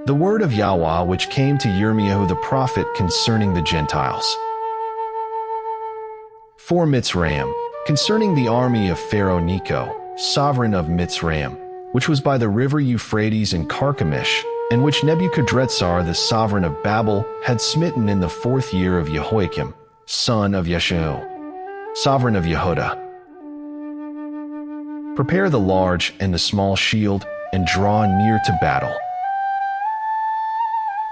The word of Yahweh which came to Yirmiyahu the prophet concerning the Gentiles. For Mitzrayim, concerning the army of Pharaoh Necho, sovereign of Mitzrayim, which was by the river Euphrates in Carchemish, and which Nebuchadrezzar the sovereign of Babel had smitten in the 4th year of Jehoiakim, son of Yeshael, sovereign of Yehudah. Prepare the large and the small shield, and draw near to battle.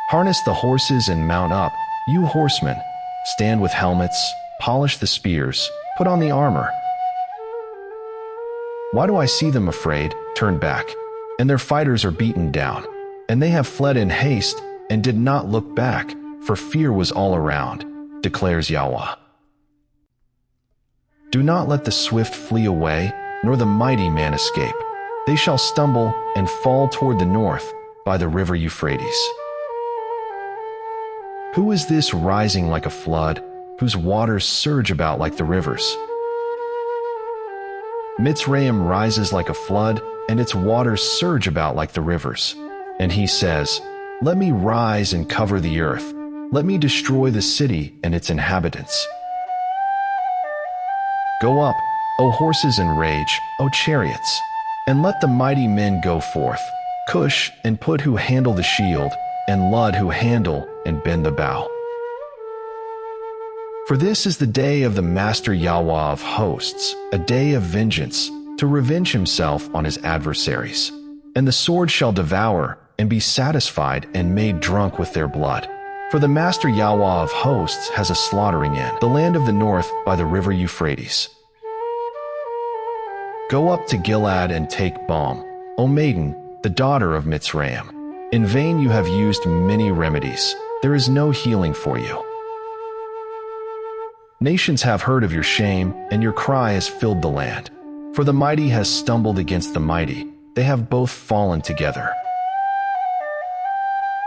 Harness the horses and mount up, you horsemen. Stand with helmets, polish the spears, put on the armor. Why do I see them afraid, turned back, and their fighters are beaten down? And they have fled in haste, and did not look back, for fear was all around, declares Yahweh. Do not let the swift flee away, nor the mighty man escape. They shall stumble and fall toward the north, by the river Euphrates. Who is this rising like a flood, whose waters surge about like the rivers? Mitzrayim rises like a flood, and its waters surge about like the rivers. And he says, let me rise and cover the earth. Let me destroy the city and its inhabitants. Go up, O horses in rage, O chariots, and let the mighty men go forth, Cush and Put who handle the shield, and Lud who handle and bend the bow. For this is the day of the Master Yahweh of hosts, a day of vengeance, to revenge himself on his adversaries. And the sword shall devour, and be satisfied and made drunk with their blood. For the Master Yahweh of hosts has a slaughtering in the land of the north by the river Euphrates. Go up to Gilead and take balm, O maiden, the daughter of Mitzrayim. In vain you have used many remedies. There is no healing for you. Nations have heard of your shame, and your cry has filled the land. For the mighty has stumbled against the mighty. They have both fallen together.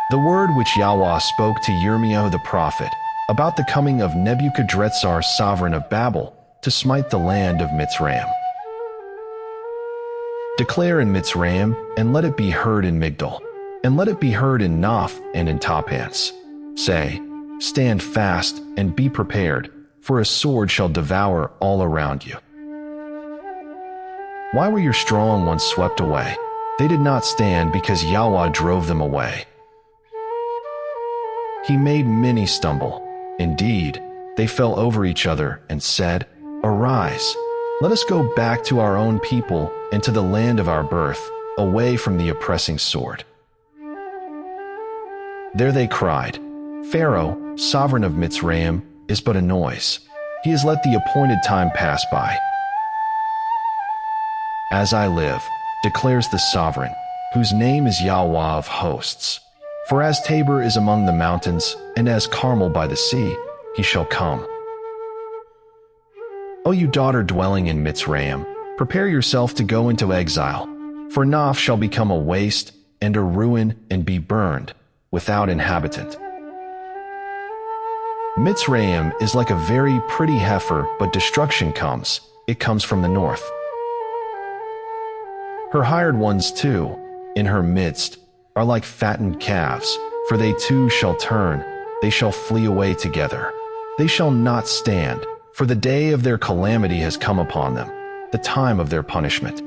The word which Yahweh spoke to Yirmiyahu the prophet about the coming of Nebuchadrezzar sovereign of Babel to smite the land of Mitzrayim. Declare in Mitzrayim, and let it be heard in Migdol, and let it be heard in Noph and in Taphans. Say, stand fast and be prepared, for a sword shall devour all around you. Why were your strong ones swept away? They did not stand because Yahweh drove them away. He made many stumble. Indeed, they fell over each other and said, arise, let us go back to our own people and to the land of our birth, away from the oppressing sword. There they cried, Pharaoh, sovereign of Mitzrayim, is but a noise. He has let the appointed time pass by. As I live, declares the sovereign, whose name is Yahweh of hosts. For as Tabor is among the mountains, and as Carmel by the sea, he shall come. O you daughter dwelling in Mitzrayim, prepare yourself to go into exile, for Noph shall become a waste, and a ruin, and be burned, without inhabitant. Mitzrayim is like a very pretty heifer, but destruction comes. It comes from the north. Her hired ones too, in her midst, are like fattened calves, for they too shall turn, they shall flee away together. They shall not stand, for the day of their calamity has come upon them, the time of their punishment.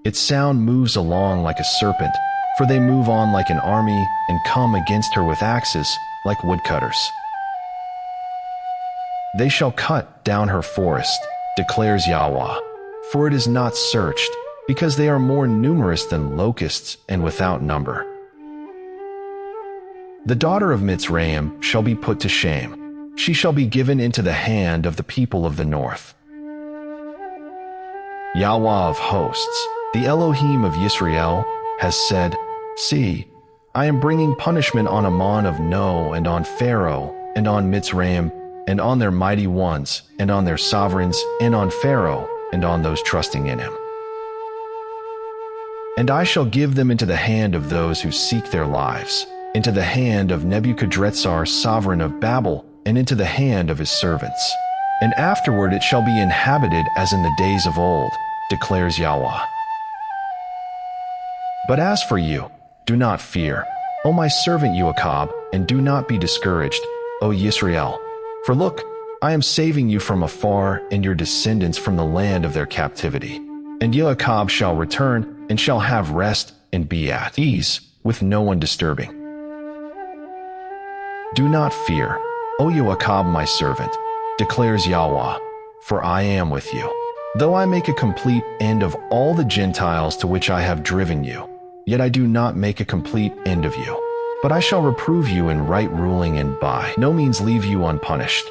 Its sound moves along like a serpent, for they move on like an army and come against her with axes like woodcutters. They shall cut down her forest, declares Yahweh, for it is not searched, because they are more numerous than locusts and without number. The daughter of Mitzrayim shall be put to shame. She shall be given into the hand of the people of the north. Yahweh of hosts, the Elohim of Yisrael, has said, see, I am bringing punishment on Ammon of No, and on Pharaoh, and on Mitzrayim, and on their mighty ones, and on their sovereigns, and on Pharaoh, and on those trusting in him. And I shall give them into the hand of those who seek their lives, into the hand of Nebuchadrezzar sovereign of Babel, and into the hand of his servants. And afterward it shall be inhabited as in the days of old, declares Yahweh. But as for you, Do not fear, O my servant Joachab, and do not be discouraged, O Yisrael. For look, I am saving you from afar and your descendants from the land of their captivity. And Joachab shall return and shall have rest and be at ease, with no one disturbing. Do not fear, O Joachab my servant, declares Yahweh, for I am with you. Though I make a complete end of all the Gentiles to which I have driven you, yet I do not make a complete end of you. But I shall reprove you in right ruling and by no means leave you unpunished.